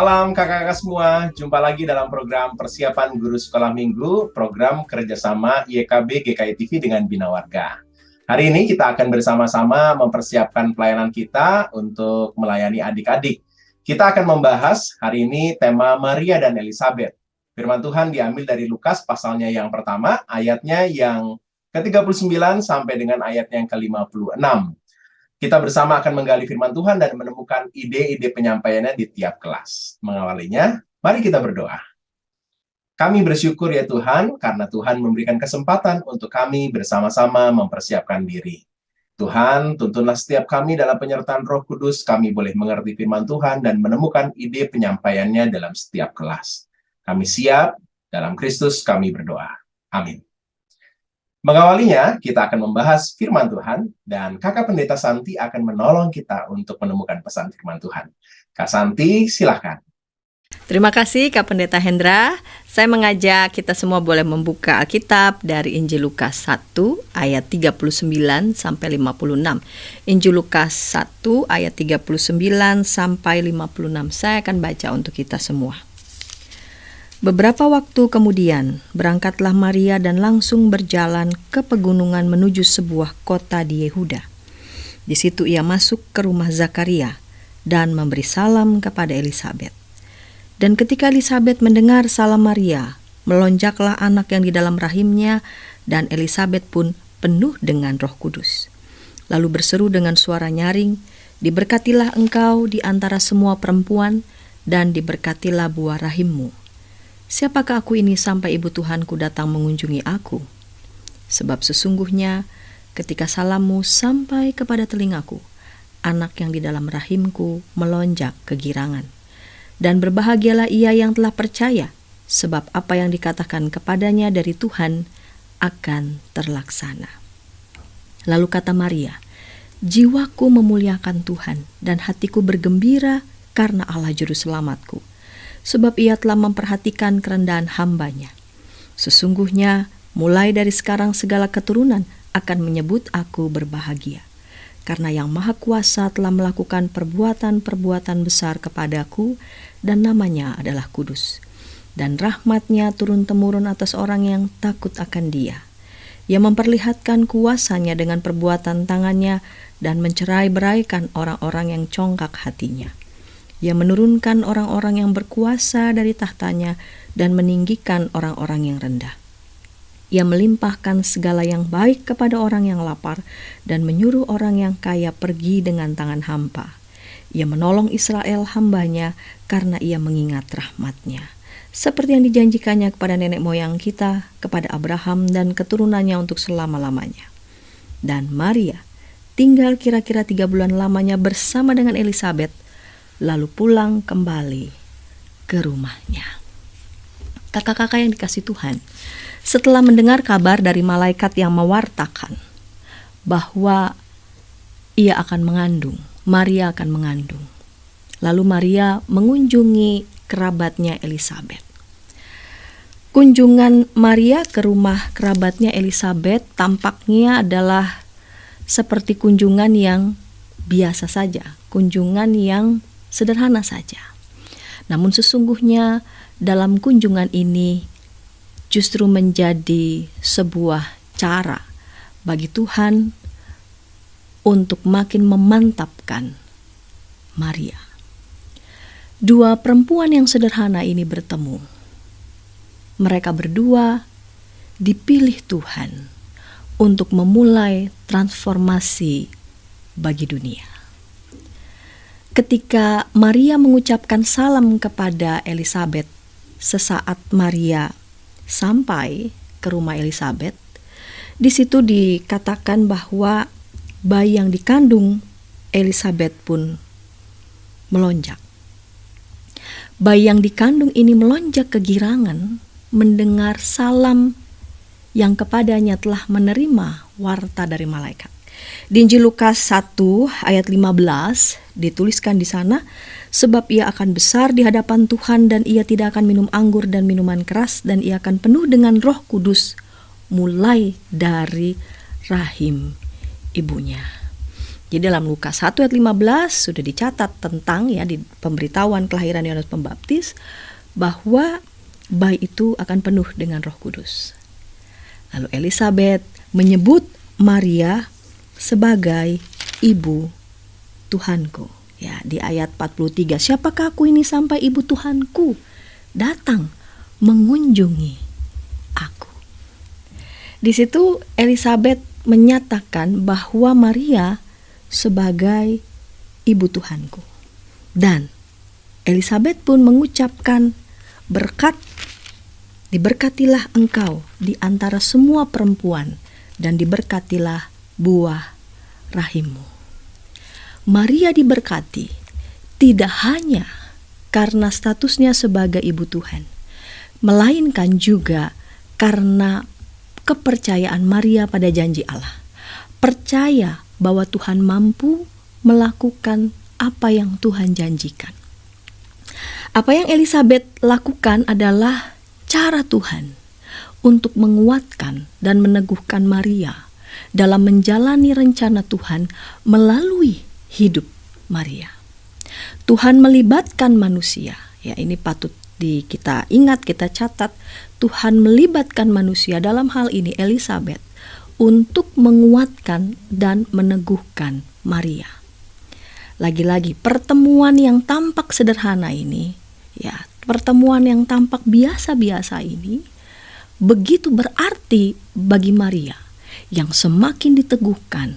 Salam kakak-kakak semua, jumpa lagi dalam program Persiapan Guru Sekolah Minggu, program kerjasama YKB GKI TV dengan Bina Warga. Hari ini kita akan bersama-sama mempersiapkan pelayanan kita untuk melayani adik-adik. Kita akan membahas hari ini tema Maria dan Elizabeth. Firman Tuhan diambil dari Lukas pasalnya yang pertama, ayatnya yang ke-39 sampai dengan ayatnya yang ke-56. Kita bersama akan menggali firman Tuhan dan menemukan ide-ide penyampaiannya di tiap kelas. Mengawalinya, mari kita berdoa. Kami bersyukur ya Tuhan, karena Tuhan memberikan kesempatan untuk kami bersama-sama mempersiapkan diri. Tuhan, tuntunlah setiap kami dalam penyertaan Roh Kudus, kami boleh mengerti firman Tuhan dan menemukan ide penyampaiannya dalam setiap kelas. Kami siap, dalam Kristus kami berdoa. Amin. Mengawalinya, kita akan membahas firman Tuhan, dan Kakak Pendeta Santi akan menolong kita untuk menemukan pesan firman Tuhan. Kak Santi, silakan. Terima kasih Kak Pendeta Hendra. Saya mengajak kita semua boleh membuka Alkitab dari Injil Lukas 1 ayat 39 sampai 56. Injil Lukas 1 ayat 39 sampai 56. Saya akan baca untuk kita semua. Beberapa waktu kemudian, berangkatlah Maria dan langsung berjalan ke pegunungan menuju sebuah kota di Yehuda. Di situ ia masuk ke rumah Zakaria dan memberi salam kepada Elizabeth. Dan ketika Elizabeth mendengar salam Maria, melonjaklah anak yang di dalam rahimnya, dan Elizabeth pun penuh dengan Roh Kudus. Lalu berseru dengan suara nyaring, "Diberkatilah engkau di antara semua perempuan, dan diberkatilah buah rahimmu. Siapakah aku ini sampai ibu Tuhanku datang mengunjungi aku? Sebab sesungguhnya ketika salammu sampai kepada telingaku, anak yang di dalam rahimku melonjak kegirangan. Dan berbahagialah ia yang telah percaya, sebab apa yang dikatakan kepadanya dari Tuhan akan terlaksana." Lalu kata Maria, "Jiwaku memuliakan Tuhan, dan hatiku bergembira karena Allah Juru Selamatku. Sebab ia telah memperhatikan kerendahan hambanya. Sesungguhnya mulai dari sekarang segala keturunan akan menyebut aku berbahagia. Karena yang Maha Kuasa telah melakukan perbuatan-perbuatan besar kepadaku, dan namanya adalah kudus. Dan rahmatnya turun-temurun atas orang yang takut akan dia. Ia memperlihatkan kuasanya dengan perbuatan tangannya dan mencerai-beraikan orang-orang yang congkak hatinya. Ia menurunkan orang-orang yang berkuasa dari tahtanya dan meninggikan orang-orang yang rendah. Ia melimpahkan segala yang baik kepada orang yang lapar dan menyuruh orang yang kaya pergi dengan tangan hampa. Ia menolong Israel hambanya karena ia mengingat rahmatnya, seperti yang dijanjikannya kepada nenek moyang kita, kepada Abraham dan keturunannya untuk selama-lamanya." Dan Maria tinggal kira-kira 3 bulan lamanya bersama dengan Elizabeth, lalu pulang kembali ke rumahnya. Kakak-kakak yang dikasihi Tuhan, setelah mendengar kabar dari malaikat yang mewartakan bahwa ia akan mengandung, Maria akan mengandung. Lalu Maria mengunjungi kerabatnya Elizabeth. Kunjungan Maria ke rumah kerabatnya Elizabeth tampaknya adalah seperti kunjungan yang biasa saja, kunjungan yang sederhana saja. Namun sesungguhnya dalam kunjungan ini justru menjadi sebuah cara bagi Tuhan untuk makin memantapkan Maria. 2 perempuan yang sederhana ini bertemu. Mereka berdua dipilih Tuhan untuk memulai transformasi bagi dunia. Ketika Maria mengucapkan salam kepada Elizabeth, sesaat Maria sampai ke rumah Elizabeth, di situ dikatakan bahwa bayi yang dikandung Elizabeth pun melonjak. Bayi yang dikandung ini melonjak kegirangan mendengar salam yang kepadanya telah menerima warta dari malaikat. Di Injil Lukas 1 ayat 15 dituliskan di sana, "Sebab ia akan besar di hadapan Tuhan, dan ia tidak akan minum anggur dan minuman keras, dan ia akan penuh dengan Roh Kudus mulai dari rahim ibunya." Jadi dalam Lukas 1 ayat 15 sudah dicatat tentang ya di pemberitahuan kelahiran Yohanes Pembaptis bahwa bayi itu akan penuh dengan Roh Kudus. Lalu Elisabet menyebut Maria sebagai ibu Tuhanku. Ya, di ayat 43, siapakah aku ini sampai ibu Tuhanku datang mengunjungi aku. Di situ Elisabet menyatakan bahwa Maria sebagai ibu Tuhanku. Dan Elisabet pun mengucapkan berkat, diberkatilah engkau di antara semua perempuan dan diberkatilah buah rahimmu. Maria diberkati tidak hanya karena statusnya sebagai ibu Tuhan, melainkan juga karena kepercayaan Maria pada janji Allah. Percaya bahwa Tuhan mampu melakukan apa yang Tuhan janjikan. Apa yang Elisabet lakukan adalah cara Tuhan untuk menguatkan dan meneguhkan Maria dalam menjalani rencana Tuhan melalui hidup Maria. Tuhan melibatkan manusia. Ya, ini patut kita ingat, kita catat. Tuhan melibatkan manusia, dalam hal ini Elisabet, untuk menguatkan dan meneguhkan Maria. Lagi-lagi pertemuan yang tampak sederhana ini, ya, pertemuan yang tampak biasa-biasa ini begitu berarti bagi Maria yang semakin diteguhkan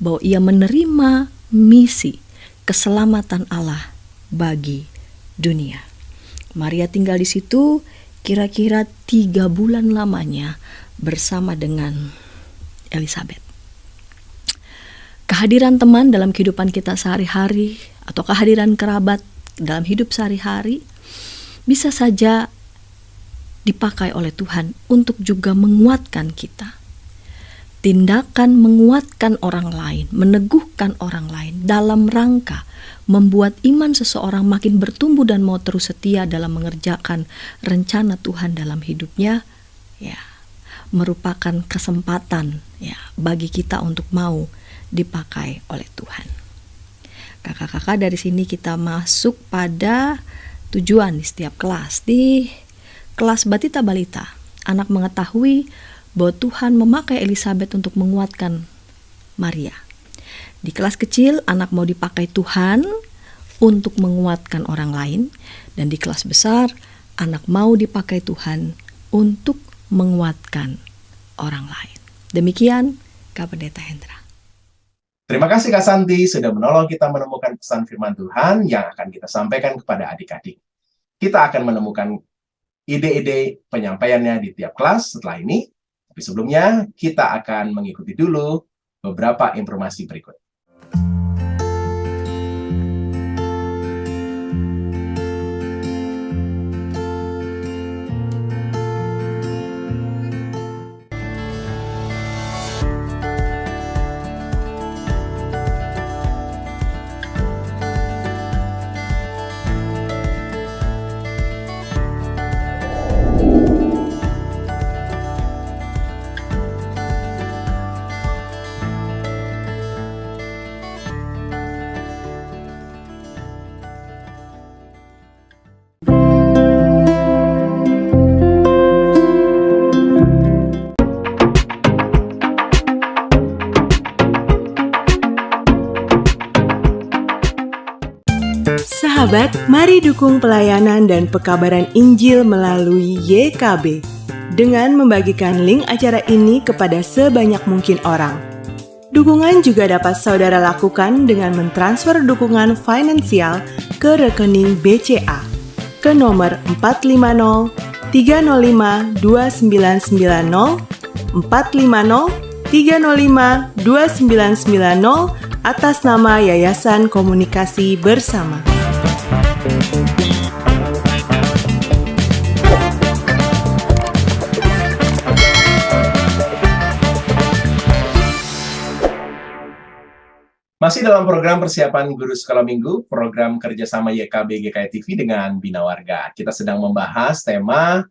bahwa ia menerima misi keselamatan Allah bagi dunia. Maria tinggal di situ kira-kira 3 bulan lamanya bersama dengan Elisabet. Kehadiran teman dalam kehidupan kita sehari-hari atau kehadiran kerabat dalam hidup sehari-hari bisa saja dipakai oleh Tuhan untuk juga menguatkan kita. Tindakan menguatkan orang lain, meneguhkan orang lain dalam rangka membuat iman seseorang makin bertumbuh dan mau terus setia dalam mengerjakan rencana Tuhan dalam hidupnya, ya, merupakan kesempatan ya bagi kita untuk mau dipakai oleh Tuhan. Kakak-kakak, dari sini kita masuk pada tujuan di setiap kelas. Di kelas Batita Balita, anak mengetahui bahwa Tuhan memakai Elisabet untuk menguatkan Maria. Di kelas kecil, anak mau dipakai Tuhan untuk menguatkan orang lain. Dan di kelas besar, anak mau dipakai Tuhan untuk menguatkan orang lain. Demikian Kak Pendeta Hendra. Terima kasih Kak Santi sudah menolong kita menemukan pesan firman Tuhan yang akan kita sampaikan kepada adik-adik. Kita akan menemukan ide-ide penyampaiannya di tiap kelas setelah ini. Tapi sebelumnya, kita akan mengikuti dulu beberapa informasi berikut. Sahabat, mari dukung pelayanan dan pekabaran Injil melalui YKB dengan membagikan link acara ini kepada sebanyak mungkin orang. Dukungan juga dapat saudara lakukan dengan mentransfer dukungan finansial ke rekening BCA ke nomor 450 305 2990 450 305 2990 atas nama Yayasan Komunikasi Bersama. Masih dalam program persiapan guru sekolah minggu, program kerjasama YKB GKI TV dengan Bina Warga. Kita sedang membahas tema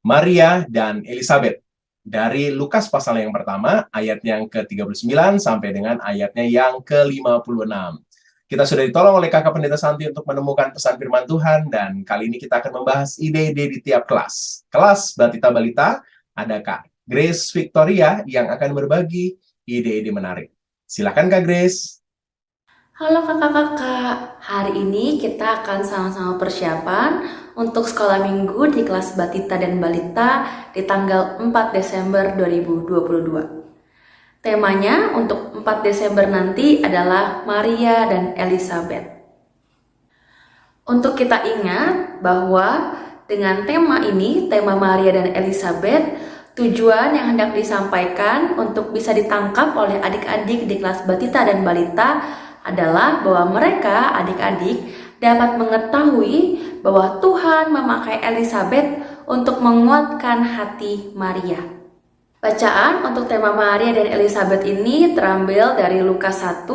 Maria dan Elisabet. dari Lukas pasal yang pertama, ayat yang ke-39 sampai dengan ayatnya yang ke-56. Kita sudah ditolong oleh Kakak Pendeta Santi untuk menemukan pesan firman Tuhan, dan kali ini kita akan membahas ide-ide di tiap kelas. Kelas Batita Balita, ada Kak Grace Victoria yang akan berbagi ide-ide menarik. Silakan Kak Grace. Halo kakak-kakak, hari ini kita akan sama-sama persiapan untuk sekolah minggu di kelas Batita dan Balita di tanggal 4 Desember 2022. Temanya untuk 4 Desember nanti adalah Maria dan Elizabeth. Untuk kita ingat bahwa dengan tema ini, tema Maria dan Elizabeth, tujuan yang hendak disampaikan untuk bisa ditangkap oleh adik-adik di kelas Batita dan Balita adalah bahwa mereka, adik-adik, dapat mengetahui bahwa Tuhan memakai Elizabeth untuk menguatkan hati Maria. Bacaan untuk tema Maria dan Elizabeth ini terambil dari Lukas 1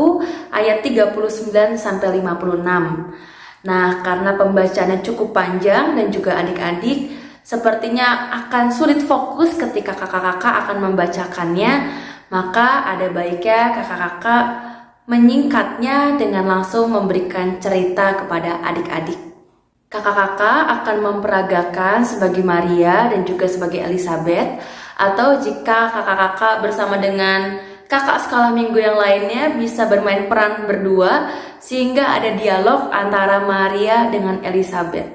ayat 39 sampai 56. Nah, karena pembacaannya cukup panjang dan juga adik-adik sepertinya akan sulit fokus ketika kakak-kakak akan membacakannya, maka ada baiknya kakak-kakak menyingkatnya dengan langsung memberikan cerita kepada adik-adik. Kakak-kakak akan memperagakan sebagai Maria dan juga sebagai Elizabeth, atau jika kakak-kakak bersama dengan kakak sekolah minggu yang lainnya bisa bermain peran berdua sehingga ada dialog antara Maria dengan Elizabeth.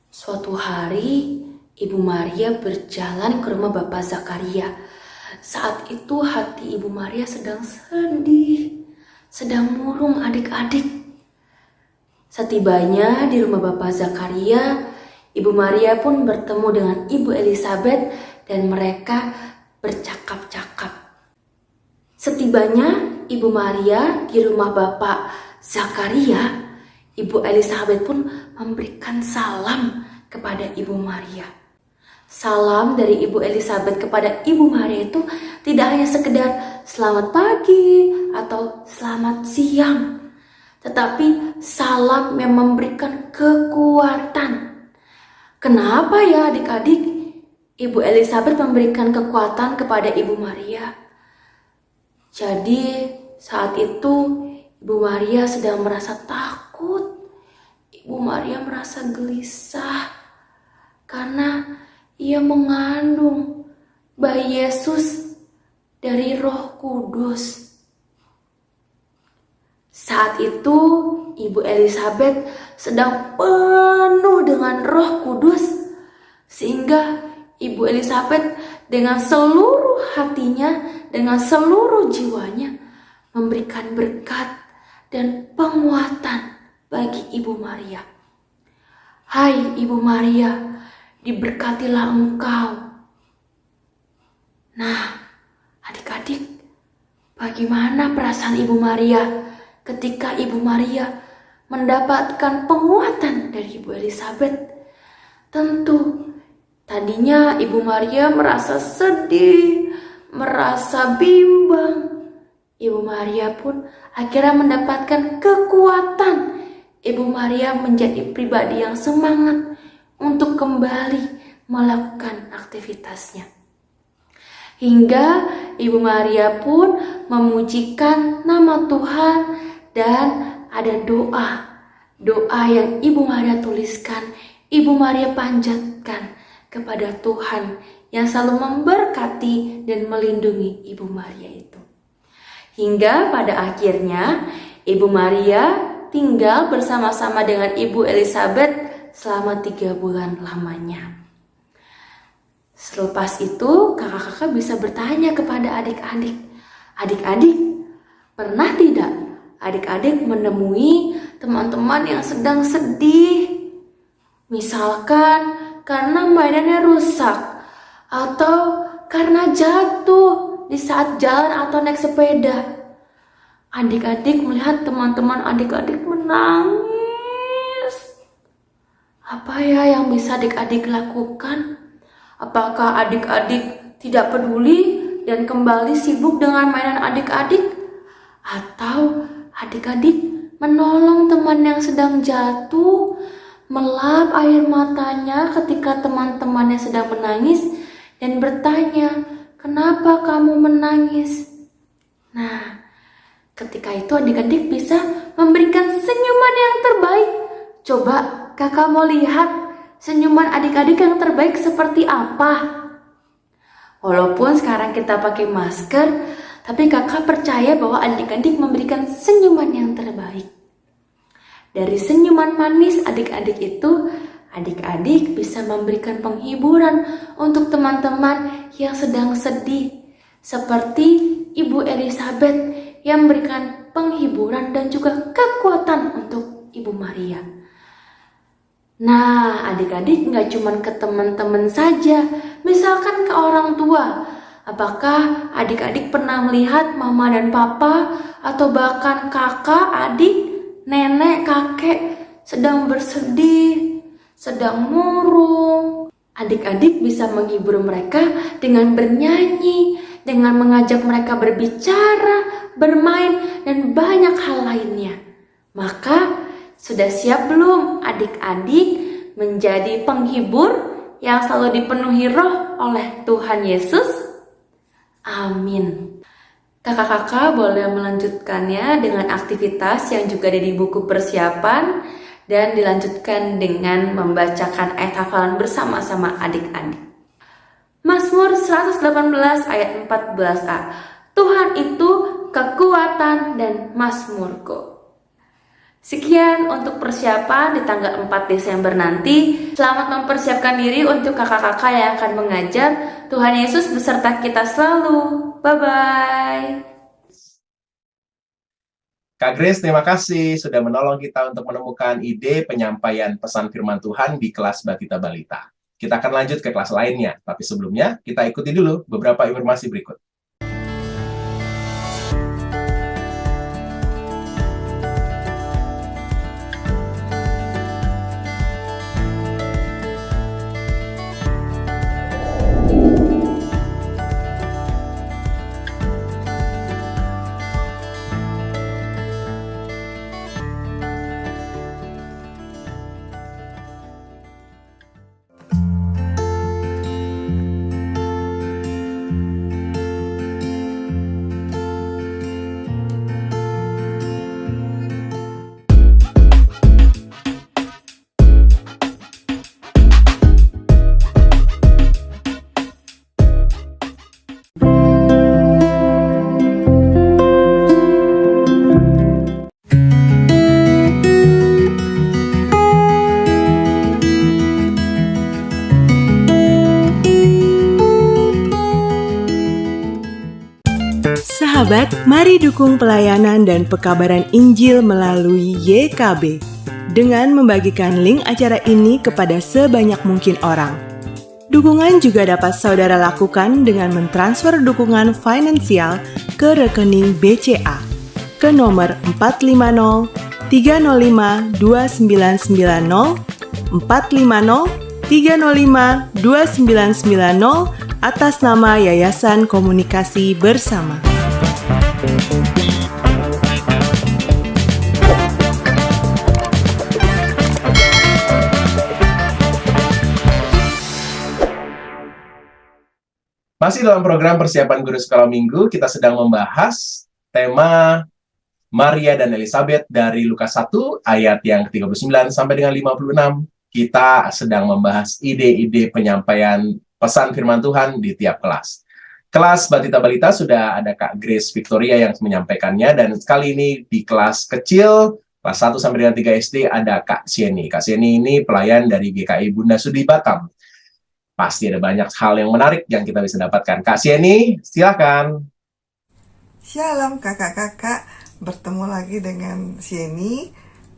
Suatu hari, Ibu Maria berjalan ke rumah Bapak Zakaria. Saat itu hati Ibu Maria sedang sedih, sedang murung adik-adik. Setibanya di rumah Bapak Zakaria, Ibu Maria pun bertemu dengan Ibu Elizabeth dan mereka bercakap-cakap. Setibanya Ibu Maria di rumah Bapak Zakaria, Ibu Elizabeth pun memberikan salam kepada Ibu Maria. Salam dari Ibu Elizabeth kepada Ibu Maria itu tidak hanya sekedar selamat pagi atau selamat siang, tetapi salam yang memberikan kekuatan. Kenapa ya adik-adik Ibu Elizabeth memberikan kekuatan kepada Ibu Maria? Jadi saat itu Ibu Maria sedang merasa takut. Ibu Maria merasa gelisah karena ia mengandung bayi Yesus dari Roh Kudus. Saat itu Ibu Elizabeth sedang penuh dengan Roh Kudus, sehingga Ibu Elizabeth dengan seluruh hatinya, dengan seluruh jiwanya memberikan berkat dan penguatan bagi Ibu Maria. Hai Ibu Maria, diberkatilah engkau. Nah, adik-adik, bagaimana perasaan Ibu Maria ketika Ibu Maria mendapatkan penguatan dari Ibu Elizabeth? Tentu, tadinya Ibu Maria merasa sedih, merasa bimbang. Ibu Maria pun akhirnya mendapatkan kekuatan. Ibu Maria menjadi pribadi yang semangat untuk kembali melakukan aktivitasnya. Hingga Ibu Maria pun memujikan nama Tuhan dan ada doa yang Ibu Maria tuliskan, Ibu Maria panjatkan kepada Tuhan yang selalu memberkati dan melindungi Ibu Maria itu. Hingga pada akhirnya Ibu Maria tinggal bersama-sama dengan Ibu Elizabeth selama 3 bulan lamanya. Selepas itu kakak-kakak bisa bertanya kepada adik-adik. Adik-adik, pernah tidak adik-adik menemui teman-teman yang sedang sedih? Misalkan karena mainannya rusak, atau karena jatuh di saat jalan atau naik sepeda. Adik-adik melihat teman-teman adik-adik menangis. Apa ya yang bisa adik-adik lakukan? Apakah adik-adik tidak peduli dan kembali sibuk dengan mainan adik-adik? Atau adik-adik menolong teman yang sedang jatuh, melap air matanya ketika teman-temannya sedang menangis, dan bertanya, "Kenapa kamu menangis?" Nah, ketika itu adik-adik bisa memberikan senyuman yang terbaik. Coba kakak mau lihat senyuman adik-adik yang terbaik seperti apa? Walaupun sekarang kita pakai masker, tapi kakak percaya bahwa adik-adik memberikan senyuman yang terbaik. Dari senyuman manis adik-adik itu, adik-adik bisa memberikan penghiburan untuk teman-teman yang sedang sedih. Seperti Ibu Elizabeth yang memberikan penghiburan dan juga kekuatan untuk Ibu Maria. Nah, adik-adik nggak cuma ke teman-teman saja, misalkan ke orang tua. Apakah adik-adik pernah melihat mama dan papa atau bahkan kakak, adik, nenek, kakek sedang bersedih, sedang murung? Adik-adik bisa menghibur mereka dengan bernyanyi, dengan mengajak mereka berbicara, bermain, dan banyak hal lainnya. Maka sudah siap belum adik-adik menjadi penghibur yang selalu dipenuhi roh oleh Tuhan Yesus? Amin. Kakak-kakak boleh melanjutkannya dengan aktivitas yang juga ada di buku persiapan dan dilanjutkan dengan membacakan ayat hafalan bersama-sama adik-adik. Mazmur 118 ayat 14a. Tuhan itu kekuatan dan mazmurku. Sekian untuk persiapan di tanggal 4 Desember nanti. Selamat mempersiapkan diri untuk kakak-kakak yang akan mengajar. Tuhan Yesus beserta kita selalu. Bye-bye. Kak Grace, terima kasih sudah menolong kita untuk menemukan ide penyampaian pesan firman Tuhan di kelas Batita Balita. Kita akan lanjut ke kelas lainnya, tapi sebelumnya kita ikuti dulu beberapa informasi berikut. Sahabat, mari dukung pelayanan dan pekabaran Injil melalui YKB dengan membagikan link acara ini kepada sebanyak mungkin orang. Dukungan juga dapat saudara lakukan dengan mentransfer dukungan finansial ke rekening BCA ke nomor 450 305 2990 450 305 2990 atas nama Yayasan Komunikasi Bersama. Masih dalam program persiapan guru sekolah minggu, kita sedang membahas tema Maria dan Elizabeth dari Lukas 1 ayat yang 39 sampai dengan 56. Kita sedang membahas ide-ide penyampaian pesan firman Tuhan di tiap kelas. Kelas Batita Balita sudah ada Kak Grace Victoria yang menyampaikannya, dan kali ini di kelas kecil, kelas 1 sampai dengan 3 SD, ada Kak Sieni. Kak Sieni ini pelayan dari GKI Bunda Sudi Batam. Pasti ada banyak hal yang menarik yang kita bisa dapatkan. Kak Sieni, silakan. Shalom kakak-kakak, bertemu lagi dengan Sieni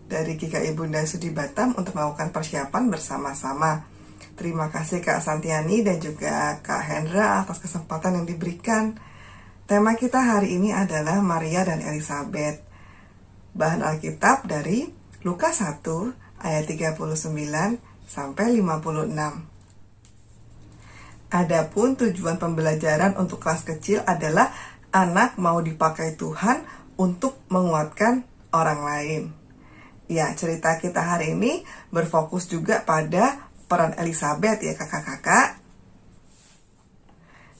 dari GKI Bunda Sudi Batam untuk melakukan persiapan bersama-sama. Terima kasih Kak Santiani dan juga Kak Hendra atas kesempatan yang diberikan. Tema kita hari ini adalah Maria dan Elizabeth. Bahan Alkitab dari Lukas 1 ayat 39 sampai 56. Adapun tujuan pembelajaran untuk kelas kecil adalah anak mau dipakai Tuhan untuk menguatkan orang lain. Ya, cerita kita hari ini berfokus juga pada peran Elizabeth ya kakak-kakak.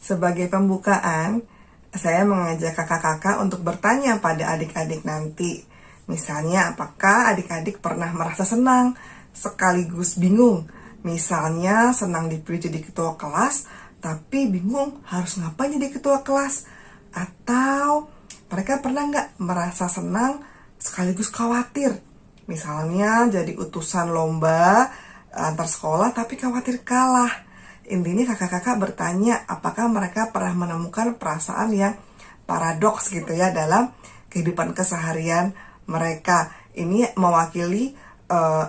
Sebagai pembukaan, saya mengajak kakak-kakak untuk bertanya pada adik-adik nanti. Misalnya, apakah adik-adik pernah merasa senang sekaligus bingung? Misalnya, senang dipilih jadi ketua kelas, tapi bingung harus ngapain jadi ketua kelas. Atau mereka pernah nggak merasa senang sekaligus khawatir? Misalnya, jadi utusan lomba antar sekolah tapi khawatir kalah. Intinya kakak-kakak bertanya apakah mereka pernah menemukan perasaan yang paradoks gitu ya dalam kehidupan keseharian mereka. Ini mewakili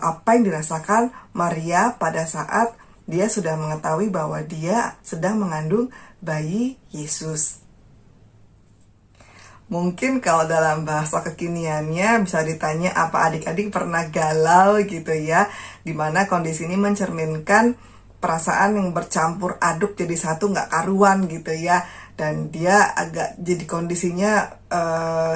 apa yang dirasakan Maria pada saat dia sudah mengetahui bahwa dia sedang mengandung bayi Yesus. Mungkin kalau dalam bahasa kekiniannya bisa ditanya apa adik-adik pernah galau gitu ya, dimana kondisi ini mencerminkan perasaan yang bercampur aduk jadi satu nggak karuan gitu ya, dan dia agak jadi kondisinya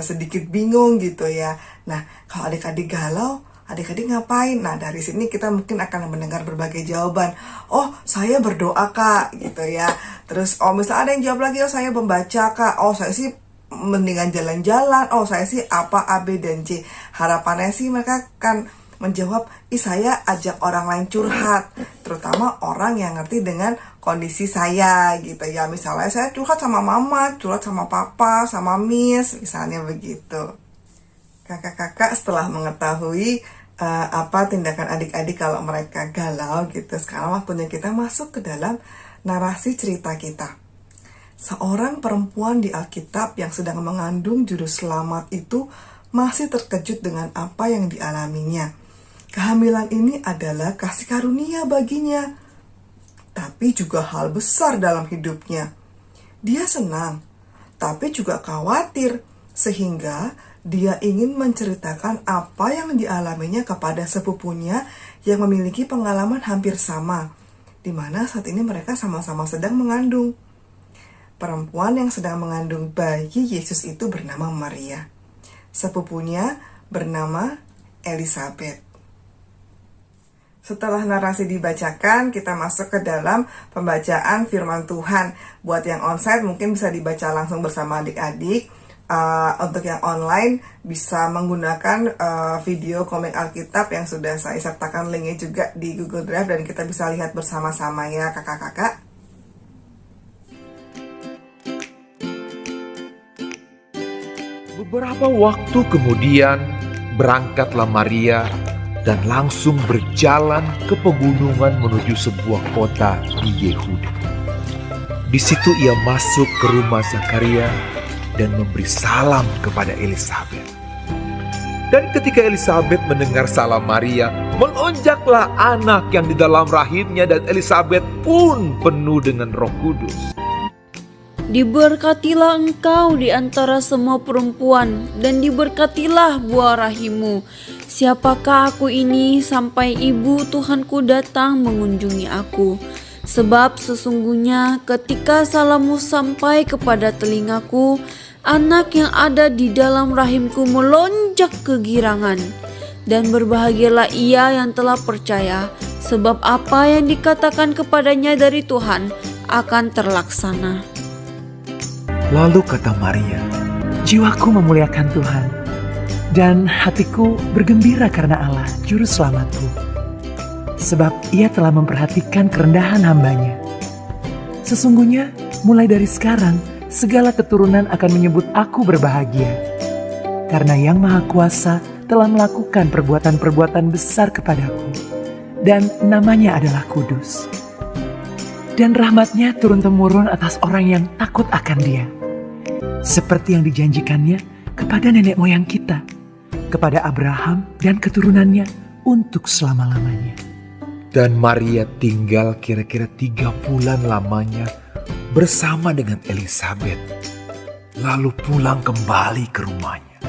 sedikit bingung gitu ya. Nah, kalau adik-adik galau, adik-adik ngapain? Nah, dari sini kita mungkin akan mendengar berbagai jawaban. Oh, saya berdoa kak gitu ya. Terus misalnya ada yang jawab lagi, oh saya membaca kak. Oh, saya sih mendingan jalan-jalan. Oh, saya sih apa A, B, dan C. Harapannya sih mereka akan menjawab, saya ajak orang lain curhat, terutama orang yang ngerti dengan kondisi saya gitu ya. Misalnya saya curhat sama mama, curhat sama papa, sama miss, misalnya begitu. Kakak-kakak setelah mengetahui apa tindakan adik-adik kalau mereka galau gitu, sekarang waktunya kita masuk ke dalam narasi cerita kita. Seorang perempuan di Alkitab yang sedang mengandung juru selamat itu masih terkejut dengan apa yang dialaminya. Kehamilan ini adalah kasih karunia baginya, tapi juga hal besar dalam hidupnya. Dia senang, tapi juga khawatir, sehingga dia ingin menceritakan apa yang dialaminya kepada sepupunya yang memiliki pengalaman hampir sama, di mana saat ini mereka sama-sama sedang mengandung. Perempuan yang sedang mengandung bayi Yesus itu bernama Maria. Sepupunya bernama Elisabet. Setelah narasi dibacakan, kita masuk ke dalam pembacaan firman Tuhan. Buat yang onsite mungkin bisa dibaca langsung bersama adik-adik. Untuk yang online bisa menggunakan video komik Alkitab yang sudah saya sertakan linknya juga di Google Drive, dan kita bisa lihat bersama-sama ya kakak-kakak. Beberapa waktu kemudian berangkatlah Maria dan langsung berjalan ke pegunungan menuju sebuah kota di Yehuda. Di situ ia masuk ke rumah Zakaria dan memberi salam kepada Elisabet. Dan ketika Elisabet mendengar salam Maria, melonjaklah anak yang di dalam rahimnya, dan Elisabet pun penuh dengan Roh Kudus. Diberkatilah engkau di antara semua perempuan, dan diberkatilah buah rahimmu. Siapakah aku ini sampai ibu Tuhanku datang mengunjungi aku? Sebab sesungguhnya ketika salammu sampai kepada telingaku, anak yang ada di dalam rahimku melonjak kegirangan. Dan berbahagialah ia yang telah percaya, sebab apa yang dikatakan kepadanya dari Tuhan akan terlaksana. Lalu kata Maria, jiwaku memuliakan Tuhan, dan hatiku bergembira karena Allah, Juru Selamatku. Sebab ia telah memperhatikan kerendahan hambanya. Sesungguhnya mulai dari sekarang, segala keturunan akan menyebut aku berbahagia. Karena Yang Maha Kuasa telah melakukan perbuatan-perbuatan besar kepadaku, dan namanya adalah Kudus. Dan rahmatnya turun-temurun atas orang yang takut akan Dia, seperti yang dijanjikannya kepada nenek moyang kita, kepada Abraham dan keturunannya untuk selama-lamanya. Dan Maria tinggal kira-kira 3 bulan lamanya bersama dengan Elisabet, lalu pulang kembali ke rumahnya.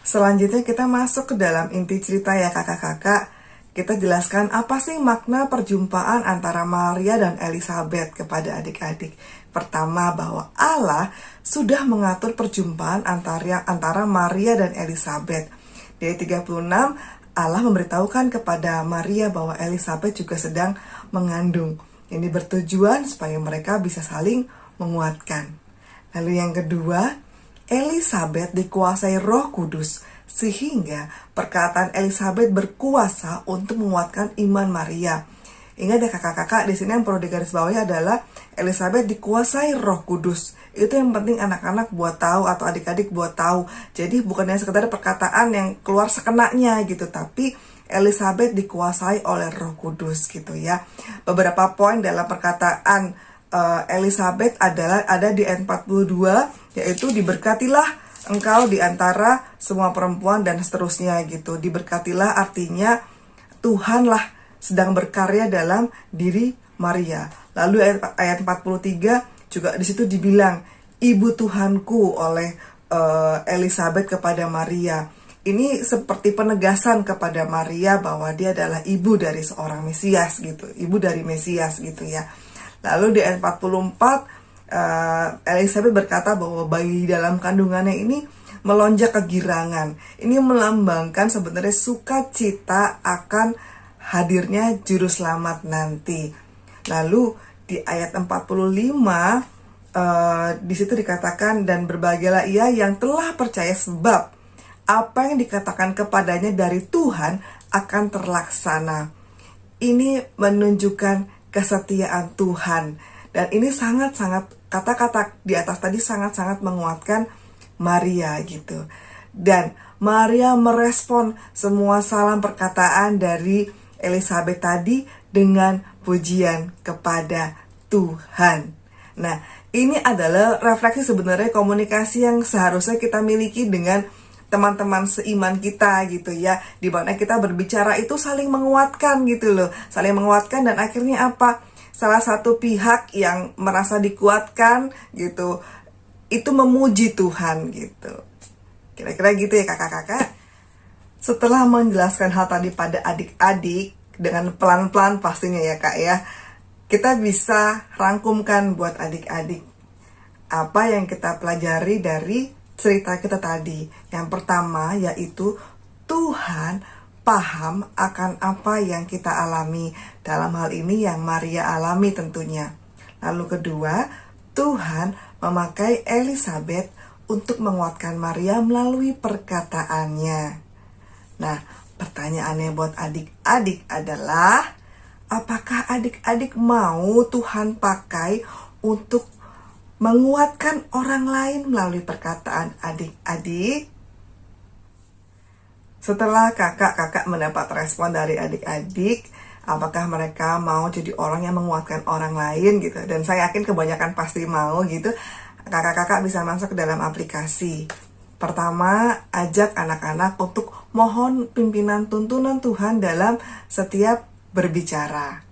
Selanjutnya kita masuk ke dalam inti cerita ya kakak-kakak. Kita jelaskan apa sih makna perjumpaan antara Maria dan Elisabet kepada adik-adik. Pertama, bahwa Allah sudah mengatur perjumpaan antara Maria dan Elisabet. Di ayat 36, Allah memberitahukan kepada Maria bahwa Elisabet juga sedang mengandung. Ini bertujuan supaya mereka bisa saling menguatkan. Lalu yang kedua, Elisabet dikuasai Roh Kudus sehingga perkataan Elisabet berkuasa untuk menguatkan iman Maria. Ingat ya kakak-kakak, di sini yang perlu digarisbawahi adalah Elisabet dikuasai Roh Kudus. Itu yang penting anak-anak buat tahu atau adik-adik buat tahu. Jadi bukan hanya sekedar perkataan yang keluar sekenanya gitu, tapi Elisabet dikuasai oleh Roh Kudus gitu ya. Beberapa poin dalam perkataan Elisabet adalah ada di ayat 42, yaitu diberkatilah engkau di antara semua perempuan dan seterusnya gitu. Diberkatilah artinya Tuhanlah sedang berkarya dalam diri Maria. Lalu ayat 43 juga di situ dibilang ibu Tuhanku oleh Elisabet kepada Maria. Ini seperti penegasan kepada Maria bahwa dia adalah ibu dari seorang Mesias gitu, ibu dari Mesias gitu ya. Lalu di ayat 44 Elisabet berkata bahwa bayi dalam kandungannya ini melonjak kegirangan. Ini melambangkan sebenarnya sukacita akan hadirnya juru selamat nanti. Lalu di ayat 45 di situ dikatakan dan berbahagialah ia yang telah percaya sebab apa yang dikatakan kepadanya dari Tuhan akan terlaksana. Ini menunjukkan kesetiaan Tuhan. Dan ini sangat-sangat, kata-kata di atas tadi sangat-sangat menguatkan Maria gitu. Dan Maria merespon semua salam perkataan dari Elisabet tadi dengan pujian kepada Tuhan. Nah, ini adalah refleksi sebenarnya komunikasi yang seharusnya kita miliki dengan teman-teman seiman kita gitu ya, di mana kita berbicara itu saling menguatkan gitu loh, saling menguatkan dan akhirnya apa? Salah satu pihak yang merasa dikuatkan gitu, itu memuji Tuhan gitu. Kira-kira gitu ya kakak-kakak. Setelah menjelaskan hal tadi pada adik-adik dengan pelan-pelan pastinya ya kak ya, kita bisa rangkumkan buat adik-adik apa yang kita pelajari dari cerita kita tadi. Yang pertama yaitu Tuhan paham akan apa yang kita alami. Dalam hal ini yang Maria alami tentunya. Lalu kedua, Tuhan memakai Elisabet untuk menguatkan Maria melalui perkataannya. Nah, pertanyaannya buat adik-adik adalah, apakah adik-adik mau Tuhan pakai untuk menguatkan orang lain melalui perkataan adik-adik? Setelah kakak-kakak mendapat respon dari adik-adik, apakah mereka mau jadi orang yang menguatkan orang lain gitu? Dan saya yakin kebanyakan pasti mau gitu. Kakak-kakak bisa masuk ke dalam aplikasi. Pertama, ajak anak-anak untuk mohon pimpinan tuntunan Tuhan dalam setiap berbicara.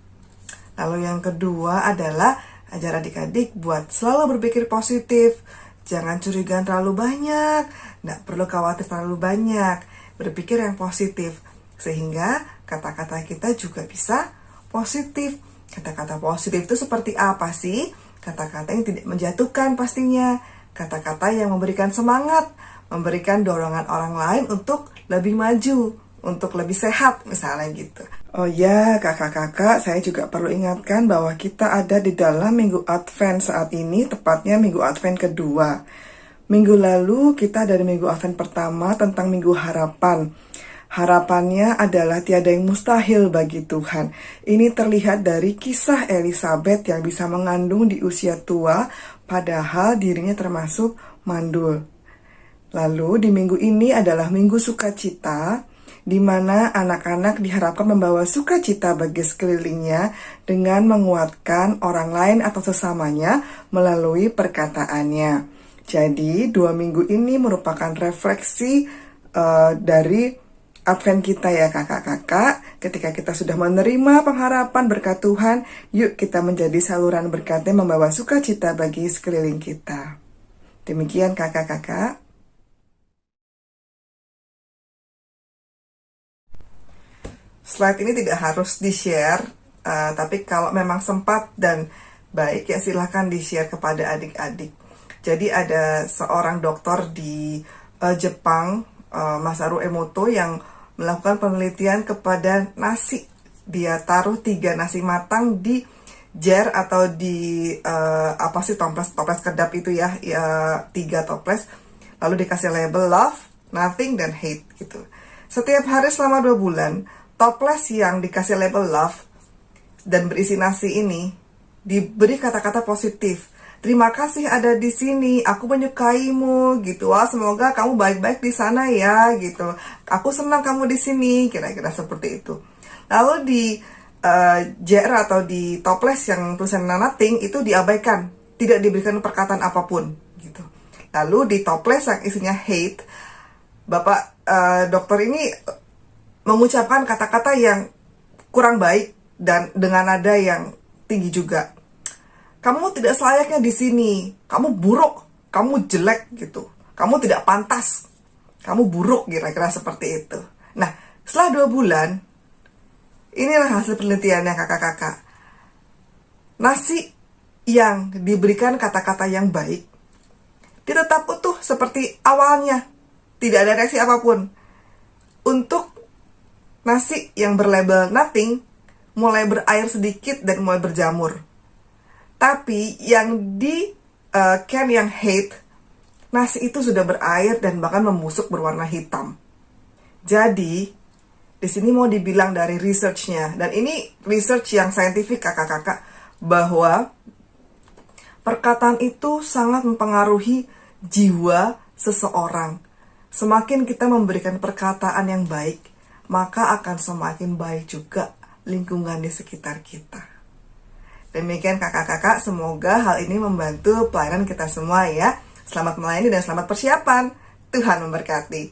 Lalu yang kedua adalah ajar adik-adik buat selalu berpikir positif. Jangan curigaan terlalu banyak, nggak perlu khawatir terlalu banyak. Berpikir yang positif, sehingga kata-kata kita juga bisa positif. Kata-kata positif itu seperti apa sih? Kata-kata yang tidak menjatuhkan pastinya. Kata-kata yang memberikan semangat, memberikan dorongan orang lain untuk lebih maju, untuk lebih sehat misalnya gitu. Oh ya, kakak-kakak, saya juga perlu ingatkan bahwa kita ada di dalam Minggu Advent saat ini, tepatnya Minggu Advent kedua. Minggu lalu kita dari Minggu Advent pertama tentang Minggu Harapan. Harapannya adalah tiada yang mustahil bagi Tuhan. Ini terlihat dari kisah Elisabet yang bisa mengandung di usia tua, padahal dirinya termasuk mandul. Lalu di minggu ini adalah Minggu Sukacita, di mana anak-anak diharapkan membawa sukacita bagi sekelilingnya dengan menguatkan orang lain atau sesamanya melalui perkataannya. Jadi 2 minggu ini merupakan refleksi dari Advent kita ya kakak-kakak. Ketika kita sudah menerima pengharapan berkat Tuhan, yuk kita menjadi saluran berkatnya membawa sukacita bagi sekeliling kita. Demikian kakak-kakak. Slide ini tidak harus di-share, tapi kalau memang sempat dan baik ya silahkan di-share kepada adik-adik. Jadi ada seorang dokter di Jepang, Masaru Emoto, yang melakukan penelitian kepada nasi. Dia taruh 3 nasi matang di jar atau di toples kedap itu ya, 3 toples, lalu dikasih label love, nothing, dan hate gitu. Setiap hari selama 2 bulan, toples yang dikasih label love dan berisi nasi ini diberi kata-kata positif. Terima kasih ada di sini, aku menyukaimu gitu. Wah, semoga kamu baik-baik di sana ya gitu. Aku senang kamu di sini, kira-kira seperti itu. Lalu di jar atau di toples yang tulisan nothing itu diabaikan, tidak diberikan perkataan apapun gitu. Lalu di toples yang isinya hate, Bapak dokter ini mengucapkan kata-kata yang kurang baik dan dengan nada yang tinggi juga. Kamu tidak selayaknya di sini, kamu buruk, kamu jelek gitu, kamu tidak pantas, kamu buruk, kira-kira seperti itu. Nah, setelah 2 bulan, inilah hasil penelitiannya kakak-kakak. Nasi yang diberikan kata-kata yang baik, dia tetap utuh seperti awalnya, tidak ada reaksi apapun. Untuk nasi yang berlabel nothing, mulai berair sedikit dan mulai berjamur. Tapi yang di can yang hate, nasi itu sudah berair dan bahkan membusuk berwarna hitam. Jadi, di sini mau dibilang dari research-nya, dan ini research yang saintifik kakak-kakak, bahwa perkataan itu sangat mempengaruhi jiwa seseorang. Semakin kita memberikan perkataan yang baik, maka akan semakin baik juga lingkungan di sekitar kita. Demikian kakak-kakak, semoga hal ini membantu pelayanan kita semua ya. Selamat melayani dan selamat persiapan. Tuhan memberkati.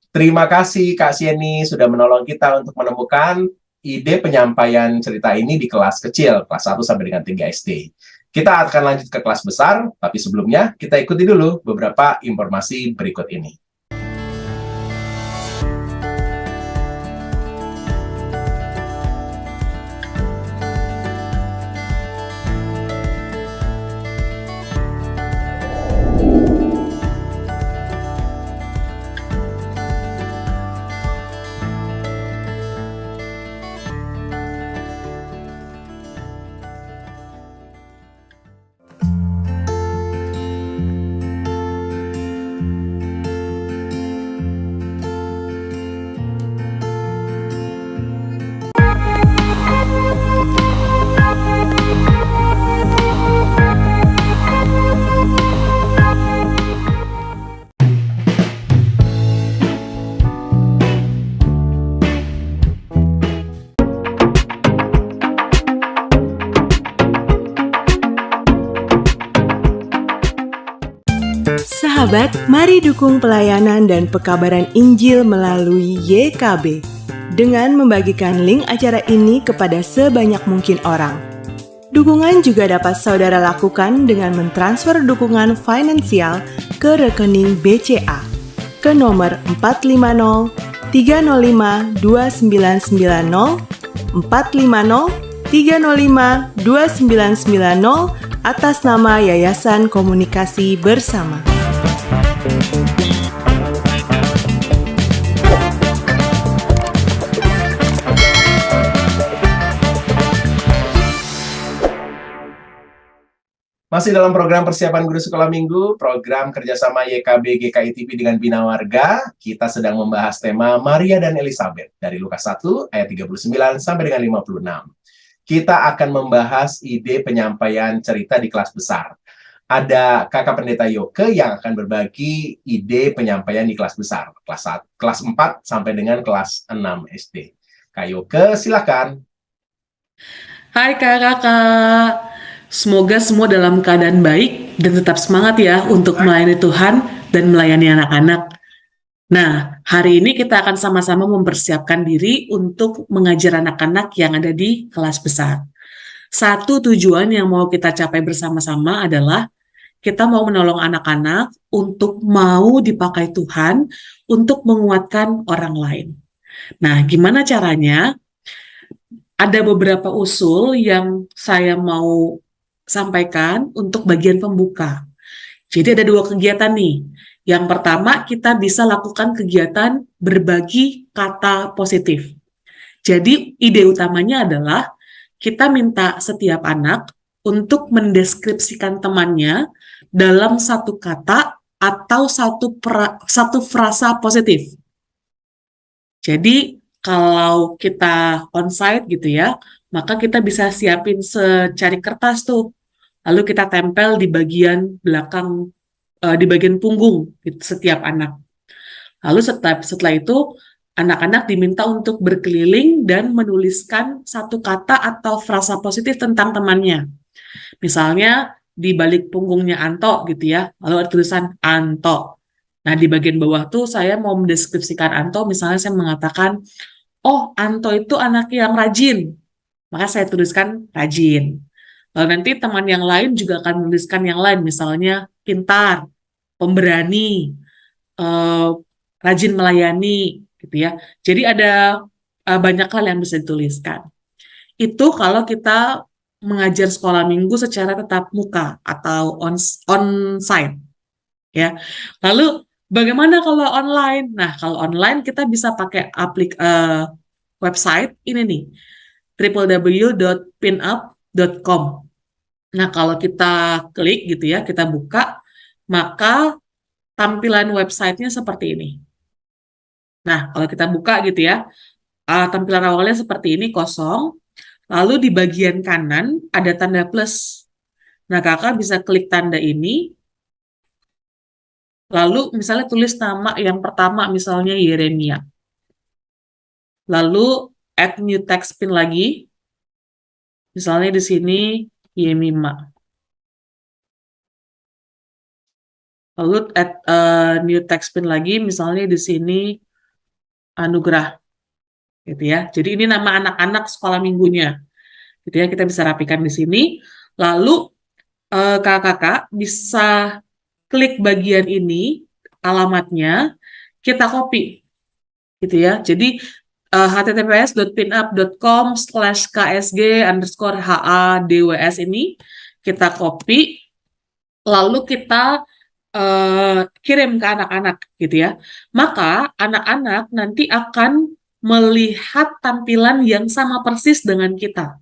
Terima kasih Kak Sieni sudah menolong kita untuk menemukan ide penyampaian cerita ini di kelas kecil, kelas 1 sampai dengan 3 SD. Kita akan lanjut ke kelas besar, tapi sebelumnya kita ikuti dulu beberapa informasi berikut ini. Sahabat, mari dukung pelayanan dan pekabaran Injil melalui YKB dengan membagikan link acara ini kepada sebanyak mungkin orang. Dukungan juga dapat saudara lakukan dengan mentransfer dukungan finansial ke rekening BCA ke nomor 450 305 2990 450 305 2990 atas nama Yayasan Komunikasi Bersama. Masih dalam program persiapan guru sekolah minggu, program kerjasama YKB GKI TV dengan Bina Warga, kita sedang membahas tema Maria dan Elizabeth dari Lukas 1 ayat 39 sampai dengan 56. Kita akan membahas ide penyampaian cerita di kelas besar. Ada Kakak Pendeta Yoke yang akan berbagi ide penyampaian di kelas besar, kelas 4 sampai dengan kelas 6 SD. Kak Yoke, silakan. Hai kakak-kakak, semoga semua dalam keadaan baik dan tetap semangat ya untuk melayani Tuhan dan melayani anak-anak. Nah, hari ini kita akan sama-sama mempersiapkan diri untuk mengajar anak-anak yang ada di kelas besar. Satu tujuan yang mau kita capai bersama-sama adalah kita mau menolong anak-anak untuk mau dipakai Tuhan untuk menguatkan orang lain. Nah, gimana caranya? Ada beberapa usul yang saya mau sampaikan untuk bagian pembuka. Jadi ada 2 kegiatan nih. Yang pertama, kita bisa lakukan kegiatan berbagi kata positif. Jadi ide utamanya adalah kita minta setiap anak untuk mendeskripsikan temannya dalam satu kata atau satu frasa positif. Jadi kalau kita onsite gitu ya, maka kita bisa siapin secari kertas tuh, lalu kita tempel di bagian belakang, di bagian punggung setiap anak. Lalu setelah itu, anak-anak diminta untuk berkeliling dan menuliskan satu kata atau frasa positif tentang temannya. Misalnya di balik punggungnya Anto gitu ya, lalu ada tulisan Anto. Nah, di bagian bawah tuh saya mau mendeskripsikan Anto, misalnya saya mengatakan, oh, Anto itu anak yang rajin. Maka saya tuliskan rajin. Lalu nanti teman yang lain juga akan menuliskan yang lain, misalnya pintar, pemberani, rajin melayani, gitu ya. Jadi ada banyak hal yang bisa dituliskan. Itu kalau kita mengajar sekolah minggu secara tatap muka atau on-site. Ya. Lalu bagaimana kalau online? Nah, kalau online kita bisa pakai website ini nih, www.pinup.com. Nah, kalau kita klik gitu ya, kita buka, maka tampilan websitenya seperti ini. Nah, kalau kita buka gitu ya, tampilan awalnya seperti ini, kosong. Lalu di bagian kanan ada tanda plus. Nah, kakak bisa klik tanda ini, lalu misalnya tulis nama yang pertama, misalnya Yeremia. Lalu add new text pin lagi, misalnya di sini Yemima. Lalu add new text pin lagi, misalnya di sini Anugrah, gitu ya. Jadi ini nama anak-anak sekolah minggunya, gitu ya. Kita bisa rapikan di sini. Lalu kakak bisa klik bagian ini, alamatnya, kita copy, gitu ya. Jadi https://ksg_hadws ini kita copy, lalu kita kirim ke anak-anak, gitu ya. Maka anak-anak nanti akan melihat tampilan yang sama persis dengan kita.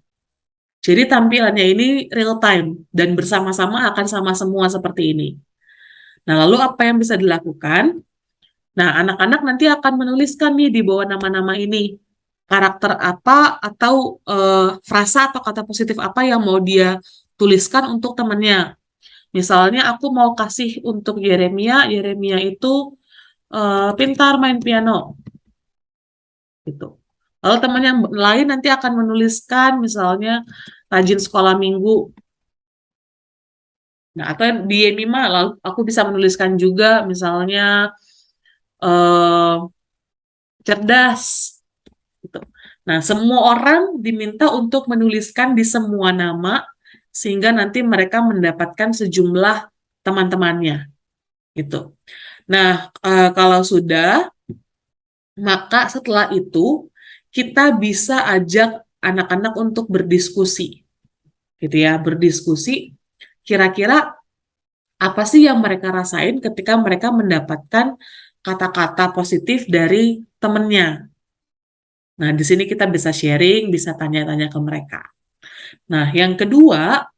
Jadi tampilannya ini real time dan bersama-sama akan sama semua seperti ini. Nah, lalu apa yang bisa dilakukan? Nah, anak-anak nanti akan menuliskan nih di bawah nama-nama ini karakter apa atau frasa atau kata positif apa yang mau dia tuliskan untuk temannya. Misalnya aku mau kasih untuk Yeremia itu pintar main piano, gitu. Lalu teman yang lain nanti akan menuliskan misalnya rajin sekolah minggu. Nah, atau di Yemima, lalu aku bisa menuliskan juga misalnya cerdas, gitu. Nah, semua orang diminta untuk menuliskan di semua nama sehingga nanti mereka mendapatkan sejumlah teman-temannya, gitu. Nah, kalau sudah, maka setelah itu kita bisa ajak anak-anak untuk berdiskusi, gitu ya, berdiskusi. Kira-kira apa sih yang mereka rasain ketika mereka mendapatkan kata-kata positif dari temennya. Nah, di sini kita bisa sharing, bisa tanya-tanya ke mereka. Nah, yang kedua,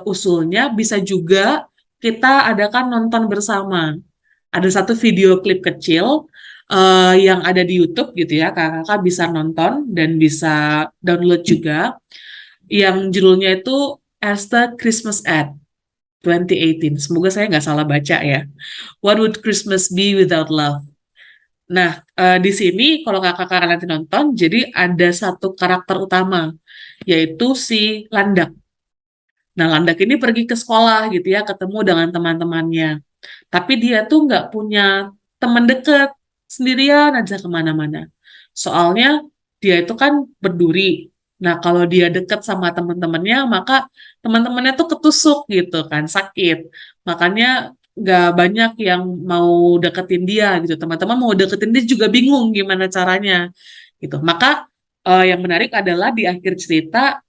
usulnya bisa juga kita adakan nonton bersama. Ada satu video klip kecil yang ada di YouTube gitu ya, kakak bisa nonton dan bisa download juga. Yang judulnya itu As the Christmas Ad 2018. Semoga saya nggak salah baca ya. What would Christmas be without love? Nah, di sini kalau kakak nanti nonton, jadi ada satu karakter utama, yaitu si Landak. Nah, Landak ini pergi ke sekolah gitu ya, ketemu dengan teman-temannya. Tapi dia tuh nggak punya teman dekat, sendirian aja kemana-mana. Soalnya dia itu kan berduri. Nah, kalau dia dekat sama teman-temannya, maka teman-temannya tuh ketusuk gitu kan, sakit. Makanya nggak banyak yang mau deketin dia gitu. Teman-teman mau deketin dia juga bingung gimana caranya gitu. Maka yang menarik adalah di akhir cerita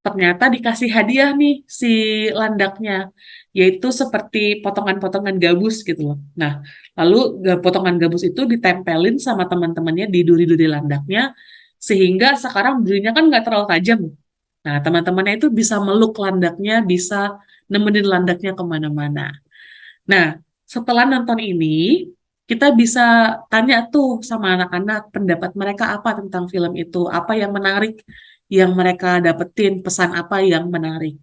ternyata dikasih hadiah nih si landaknya, yaitu seperti potongan-potongan gabus gitu loh. Nah, lalu potongan gabus itu ditempelin sama teman-temannya di duri-duri landaknya, sehingga sekarang durinya kan nggak terlalu tajam. Nah, teman-temannya itu bisa meluk landaknya, bisa nemenin landaknya kemana-mana. Nah, setelah nonton ini, kita bisa tanya tuh sama anak-anak pendapat mereka apa tentang film itu, apa yang menarik yang mereka dapetin, pesan apa yang menarik.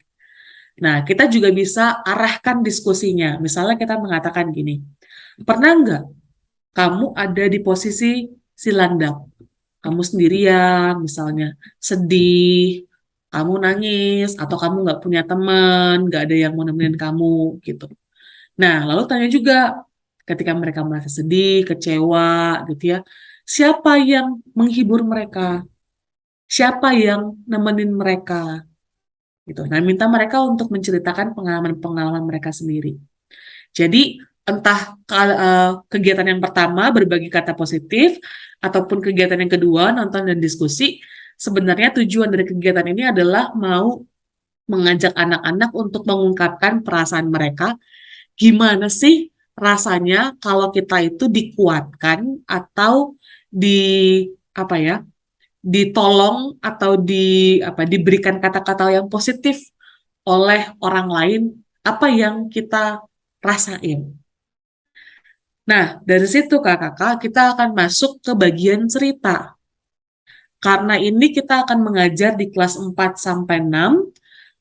Nah, kita juga bisa arahkan diskusinya. Misalnya kita mengatakan gini, pernah nggak kamu ada di posisi si landak? Kamu sendirian, misalnya, sedih, kamu nangis, atau kamu nggak punya teman, nggak ada yang mau nemenin kamu, gitu. Nah, lalu tanya juga, ketika mereka merasa sedih, kecewa, gitu ya, siapa yang menghibur mereka? Siapa yang nemenin mereka? Gitu. Nah, minta mereka untuk menceritakan pengalaman-pengalaman mereka sendiri. Jadi, entah kegiatan yang pertama, berbagi kata positif, ataupun kegiatan yang kedua, nonton dan diskusi, sebenarnya tujuan dari kegiatan ini adalah mau mengajak anak-anak untuk mengungkapkan perasaan mereka. Gimana sih rasanya kalau kita itu dikuatkan atau apa ya, ditolong atau diberikan kata-kata yang positif oleh orang lain, apa yang kita rasain. Nah, dari situ kakak-kakak kita akan masuk ke bagian cerita. Karena ini kita akan mengajar di kelas 4 sampai 6,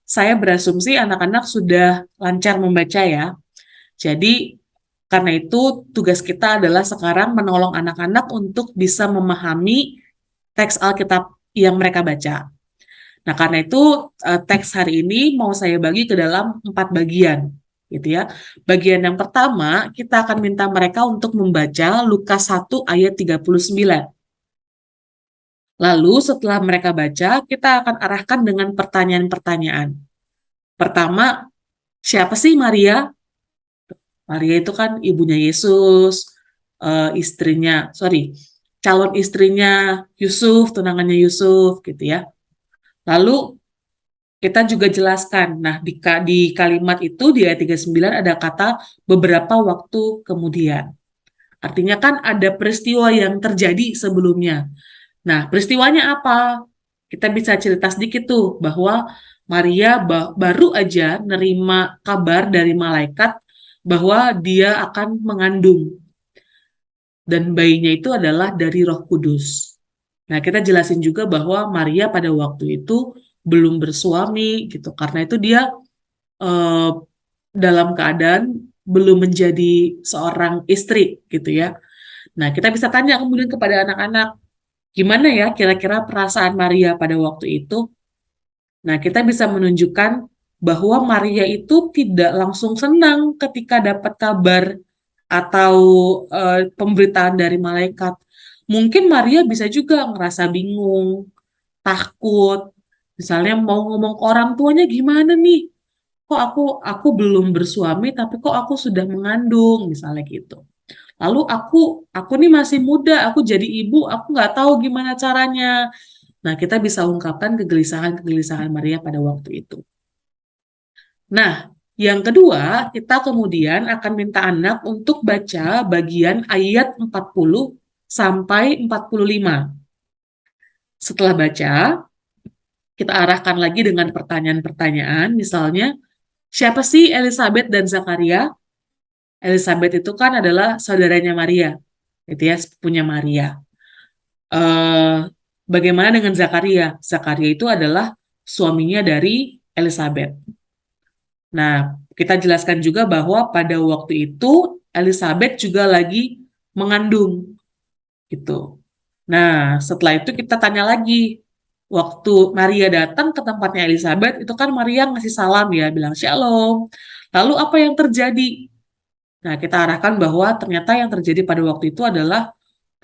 saya berasumsi anak-anak sudah lancar membaca ya. Jadi, karena itu tugas kita adalah sekarang menolong anak-anak untuk bisa memahami teks Alkitab yang mereka baca. Nah, karena itu teks hari ini mau saya bagi ke dalam 4 bagian, gitu ya. Bagian yang pertama, kita akan minta mereka untuk membaca Lukas 1 ayat 39. Lalu setelah mereka baca, kita akan arahkan dengan pertanyaan-pertanyaan. Pertama, siapa sih Maria? Maria itu kan ibunya Yesus, calon istrinya Yusuf, tunangannya Yusuf, gitu ya. Lalu kita juga jelaskan, nah di kalimat itu di ayat 39 ada kata beberapa waktu kemudian. Artinya kan ada peristiwa yang terjadi sebelumnya. Nah, peristiwanya apa? Kita bisa cerita sedikit tuh bahwa Maria baru aja nerima kabar dari malaikat bahwa dia akan mengandung. Dan bayinya itu adalah dari Roh Kudus. Nah, kita jelasin juga bahwa Maria pada waktu itu belum bersuami gitu. Karena itu dia dalam keadaan belum menjadi seorang istri gitu ya. Nah, kita bisa tanya kemudian kepada anak-anak, gimana ya kira-kira perasaan Maria pada waktu itu? Nah, kita bisa menunjukkan bahwa Maria itu tidak langsung senang ketika dapat kabar atau pemberitaan dari malaikat. Mungkin Maria bisa juga ngerasa bingung, takut, misalnya mau ngomong ke orang tuanya gimana nih? Kok aku belum bersuami tapi kok aku sudah mengandung, misalnya gitu. Lalu aku nih masih muda, aku jadi ibu, aku nggak tahu gimana caranya. Nah, kita bisa ungkapkan kegelisahan-kegelisahan Maria pada waktu itu. Nah, yang kedua, kita kemudian akan minta anak untuk baca bagian ayat 40 sampai 45. Setelah baca, kita arahkan lagi dengan pertanyaan-pertanyaan, misalnya, siapa sih Elizabeth dan Zakaria? Elizabeth itu kan adalah saudaranya Maria, gitu ya, sepupunya Maria. Bagaimana dengan Zakaria? Zakaria itu adalah suaminya dari Elizabeth. Nah, kita jelaskan juga bahwa pada waktu itu Elizabeth juga lagi mengandung, gitu. Nah, setelah itu kita tanya lagi, waktu Maria datang ke tempatnya Elizabeth, itu kan Maria ngasih salam ya, bilang shalom. Lalu apa yang terjadi? Nah, kita arahkan bahwa ternyata yang terjadi pada waktu itu adalah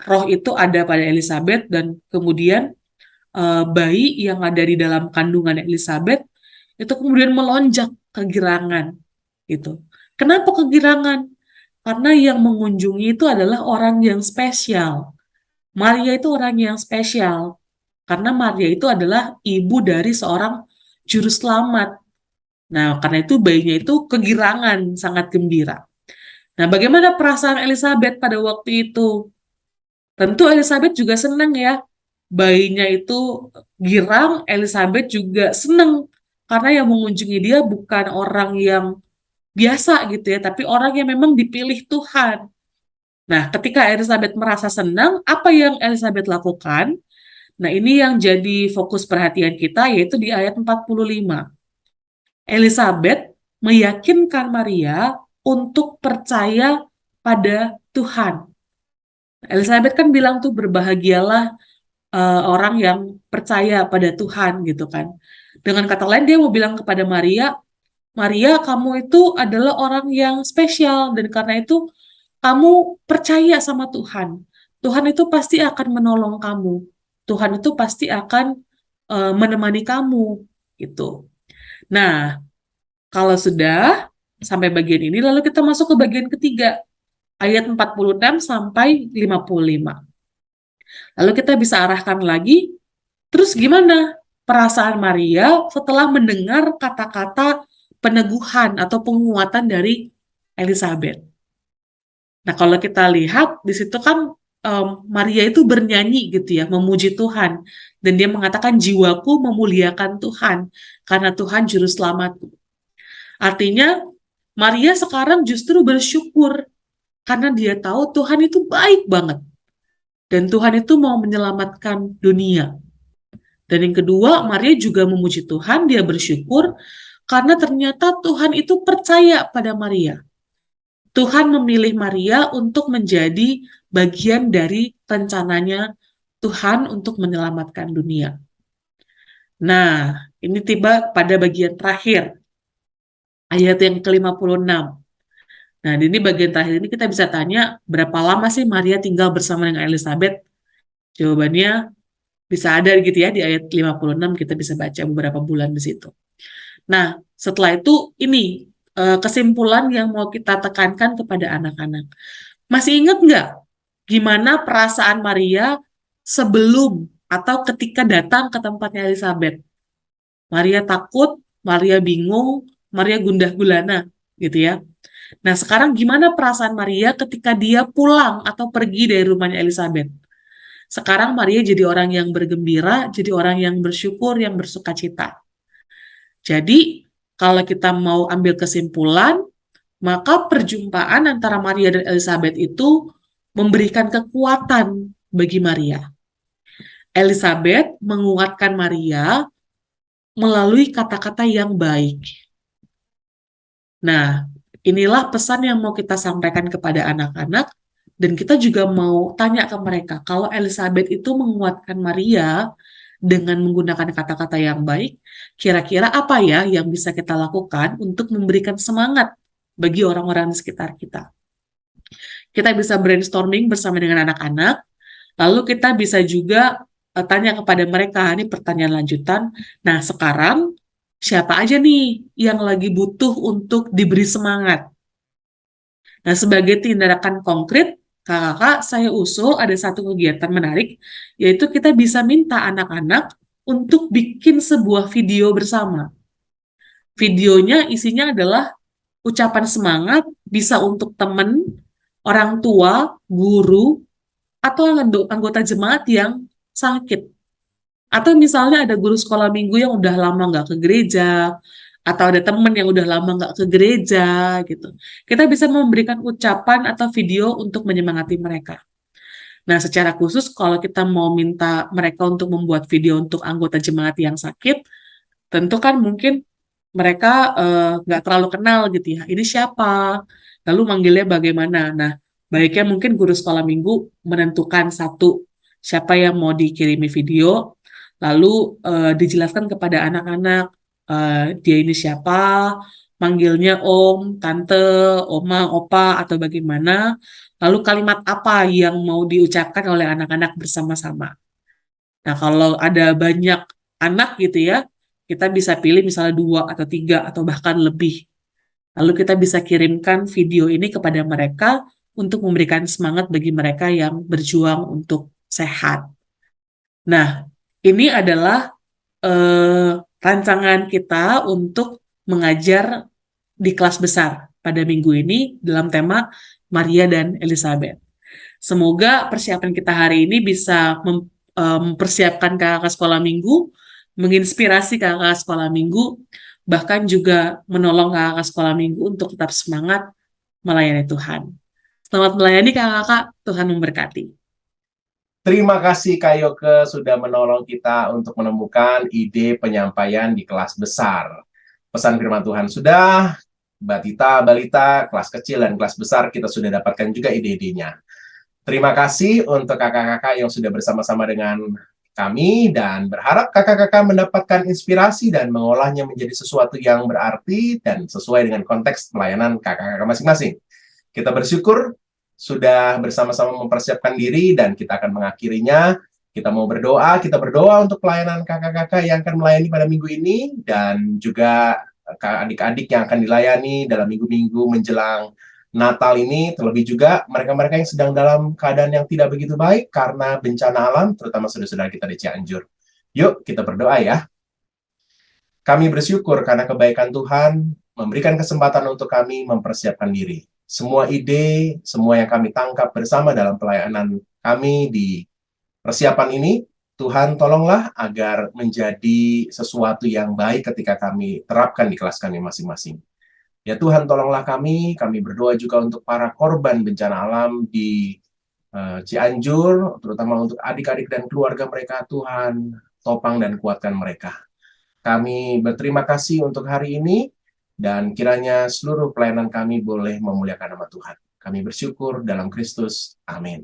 roh itu ada pada Elizabeth dan kemudian bayi yang ada di dalam kandungan Elizabeth itu kemudian melonjak kegirangan gitu. Kenapa kegirangan? Karena yang mengunjungi itu adalah orang yang spesial. Maria itu orang yang spesial karena Maria itu adalah ibu dari seorang juru selamat. Nah, karena itu bayinya itu kegirangan, sangat gembira. Nah, bagaimana perasaan Elizabeth pada waktu itu? Tentu Elizabeth juga senang ya. bayinya itu girang, Elizabeth juga seneng karena yang mengunjungi dia bukan orang yang biasa gitu ya, tapi orang yang memang dipilih Tuhan. Nah, ketika Elizabeth merasa senang, apa yang Elizabeth lakukan? Nah, ini yang jadi fokus perhatian kita, yaitu di ayat 45. Elizabeth meyakinkan Maria untuk percaya pada Tuhan. Elizabeth kan bilang tuh, berbahagialah orang yang percaya pada Tuhan gitu kan. Dengan kata lain, dia mau bilang kepada Maria, Maria, kamu itu adalah orang yang spesial, dan karena itu kamu percaya sama Tuhan. Tuhan itu pasti akan menolong kamu. Tuhan itu pasti akan menemani kamu gitu. Nah, kalau sudah sampai bagian ini, lalu kita masuk ke bagian ketiga, ayat 46 sampai 55. Lalu kita bisa arahkan lagi, terus gimana perasaan Maria setelah mendengar kata-kata peneguhan atau penguatan dari Elizabeth. Nah, kalau kita lihat di situ kan Maria itu bernyanyi gitu ya, memuji Tuhan, dan dia mengatakan jiwaku memuliakan Tuhan karena Tuhan juru selamatku. Artinya Maria sekarang justru bersyukur karena dia tahu Tuhan itu baik banget dan Tuhan itu mau menyelamatkan dunia. Dan yang kedua, Maria juga memuji Tuhan, dia bersyukur karena ternyata Tuhan itu percaya pada Maria. Tuhan memilih Maria untuk menjadi bagian dari rencananya Tuhan untuk menyelamatkan dunia. Nah, ini tiba pada bagian terakhir, ayat yang ke-56. Nah, ini bagian terakhir ini kita bisa tanya, berapa lama sih Maria tinggal bersama dengan Elizabeth? Jawabannya bisa ada gitu ya, di ayat 56 kita bisa baca beberapa bulan di situ. Nah, setelah itu ini kesimpulan yang mau kita tekankan kepada anak-anak. Masih ingat nggak gimana perasaan Maria sebelum atau ketika datang ke tempatnya Elizabeth? Maria takut, Maria bingung, Maria gundah gulana gitu ya. Nah, sekarang gimana perasaan Maria ketika dia pulang atau pergi dari rumahnya Elizabeth? Sekarang Maria jadi orang yang bergembira, jadi orang yang bersyukur, yang bersukacita. Jadi, kalau kita mau ambil kesimpulan, maka perjumpaan antara Maria dan Elizabeth itu memberikan kekuatan bagi Maria. Elizabeth menguatkan Maria melalui kata-kata yang baik. Nah, inilah pesan yang mau kita sampaikan kepada anak-anak, dan kita juga mau tanya ke mereka, kalau Elizabeth itu menguatkan Maria dengan menggunakan kata-kata yang baik, kira-kira apa ya yang bisa kita lakukan untuk memberikan semangat bagi orang-orang di sekitar kita. Kita bisa brainstorming bersama dengan anak-anak, lalu kita bisa juga tanya kepada mereka, ini pertanyaan lanjutan, nah sekarang siapa aja nih yang lagi butuh untuk diberi semangat? Nah, sebagai tindakan konkret, kakak saya usul ada satu kegiatan menarik, yaitu kita bisa minta anak-anak untuk bikin sebuah video bersama. Videonya isinya adalah ucapan semangat, bisa untuk teman, orang tua, guru, atau anggota jemaat yang sakit. Atau misalnya ada guru sekolah minggu yang udah lama nggak ke gereja, atau ada teman yang udah lama nggak ke gereja, gitu. Kita bisa memberikan ucapan atau video untuk menyemangati mereka. Nah, secara khusus kalau kita mau minta mereka untuk membuat video untuk anggota jemaat yang sakit, tentu kan mungkin mereka nggak terlalu kenal gitu ya. Ini siapa? Lalu manggilnya bagaimana? Nah, baiknya mungkin guru sekolah minggu menentukan satu siapa yang mau dikirimi video, lalu dijelaskan kepada anak-anak dia ini siapa, manggilnya om, tante, oma, opa, atau bagaimana, lalu kalimat apa yang mau diucapkan oleh anak-anak bersama-sama. Nah, kalau ada banyak anak gitu ya, kita bisa pilih misalnya 2 atau 3 atau bahkan lebih. Lalu kita bisa kirimkan video ini kepada mereka untuk memberikan semangat bagi mereka yang berjuang untuk sehat. Nah, ini adalah rancangan kita untuk mengajar di kelas besar pada minggu ini dalam tema Maria dan Elizabeth. Semoga persiapan kita hari ini bisa mempersiapkan kakak sekolah minggu, menginspirasi kakak sekolah minggu, bahkan juga menolong kakak sekolah minggu untuk tetap semangat melayani Tuhan. Selamat melayani kakak-kakak, Tuhan memberkati. Terima kasih Kak Yoke sudah menolong kita untuk menemukan ide penyampaian di kelas besar. Pesan firman Tuhan sudah, Batita, Balita, kelas kecil dan kelas besar kita sudah dapatkan juga ide-idenya. Terima kasih untuk kakak-kakak yang sudah bersama-sama dengan kami dan berharap kakak-kakak mendapatkan inspirasi dan mengolahnya menjadi sesuatu yang berarti dan sesuai dengan konteks pelayanan kakak-kakak masing-masing. Kita bersyukur sudah bersama-sama mempersiapkan diri dan kita akan mengakhirinya. Kita mau berdoa, kita berdoa untuk pelayanan kakak-kakak yang akan melayani pada minggu ini dan juga adik-adik yang akan dilayani dalam minggu-minggu menjelang Natal ini, terlebih juga mereka-mereka yang sedang dalam keadaan yang tidak begitu baik karena bencana alam, terutama saudara-saudara kita di Cianjur. Yuk, kita berdoa ya. Kami bersyukur karena kebaikan Tuhan memberikan kesempatan untuk kami mempersiapkan diri. Semua ide, semua yang kami tangkap bersama dalam pelayanan kami di persiapan ini, Tuhan tolonglah agar menjadi sesuatu yang baik ketika kami terapkan di kelas kami masing-masing. Ya Tuhan tolonglah kami berdoa juga untuk para korban bencana alam di Cianjur, terutama untuk adik-adik dan keluarga mereka, Tuhan topang dan kuatkan mereka. Kami berterima kasih untuk hari ini, dan kiranya seluruh pelayanan kami boleh memuliakan nama Tuhan. Kami bersyukur dalam Kristus. Amin.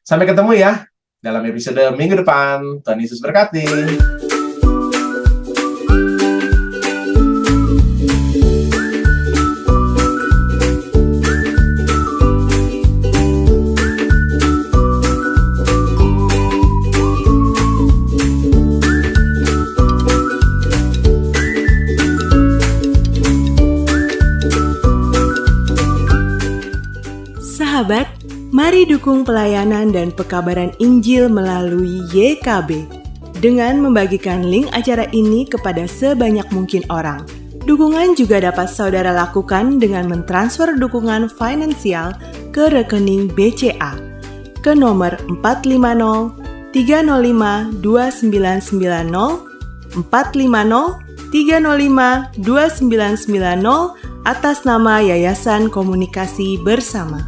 Sampai ketemu ya dalam episode minggu depan. Tuhan Yesus berkati. Sahabat, mari dukung pelayanan dan pekabaran Injil melalui YKB dengan membagikan link acara ini kepada sebanyak mungkin orang. Dukungan juga dapat saudara lakukan dengan mentransfer dukungan finansial ke rekening BCA ke nomor 450 305 2990 450 305 2990 atas nama Yayasan Komunikasi Bersama.